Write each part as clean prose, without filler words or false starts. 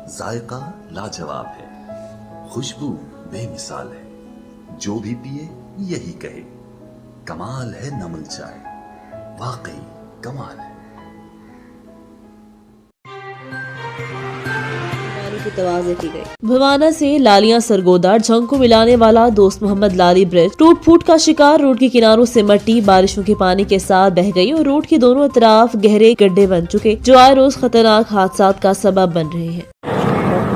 ذائقہ لاجواب ہے، خوشبو بے مثال ہے، جو بھی پیے یہی کہے کمال ہے نمل چائے، واقعی کمال ہے۔ کی توازے کی گئی۔ بھوانا سے لالیاں سرگودا جھنگ کو ملانے والا دوست محمد لالی برج ٹوٹ پھوٹ کا شکار، روڈ کے کناروں سے مٹی بارشوں کے پانی کے ساتھ بہ گئی اور روڈ کے دونوں اطراف گہرے گڈھے بن چکے جو آئے روز خطرناک حادثات کا سبب بن رہے ہیں۔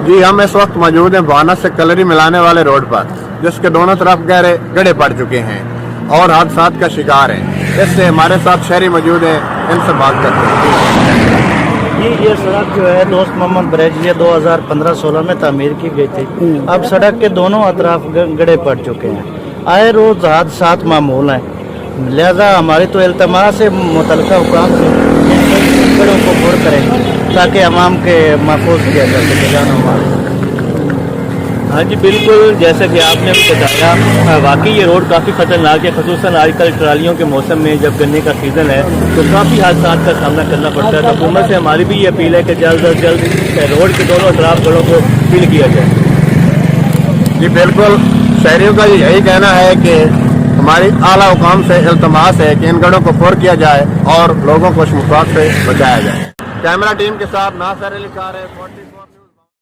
جی ہم اس وقت موجود ہیں بھوانا سے کلری ملانے والے روڈ پر، جس کے دونوں طرف گہرے گڈھے پڑ چکے ہیں اور حادثات کا شکار ہیں۔ اس سے ہمارے ساتھ شہری موجود ہیں، ان سے بات کرتے ہیں۔ یہ سڑک جو ہے دوست محمد برج یہ 2015-16 میں تعمیر کی گئی تھی۔ اب سڑک کے دونوں اطراف گڑھے پڑ چکے ہیں، آئے روز حادثات معمول ہیں، لہذا ہماری تو التماس ہے متعلقہ حکام سے گڑھوں کو پر کریں تاکہ عوام کے محفوظ کیا جا سکے جان و مال۔ ہاں جی بالکل، جیسا کہ آپ نے بتایا واقعی یہ روڈ کافی خطرناک ہے، خصوصاً آج کل ٹرالیوں کے موسم میں جب گنے کا سیزن ہے تو کافی حادثات کا سامنا کرنا پڑتا ہے۔ تو حکومت سے ہماری بھی یہ اپیل ہے کہ جلد از جلد روڈ کے دونوں اطراف گڑھوں کو فل کیا جائے۔ جی بالکل، شہریوں کا یہی کہنا ہے کہ ہماری اعلیٰ حکام سے التماس ہے کہ ان گڑھوں کو پر کیا جائے اور لوگوں کو شمولیت سے بچایا جائے۔ کیمرہ ٹیم کے ساتھ ناصر علی کار ہے۔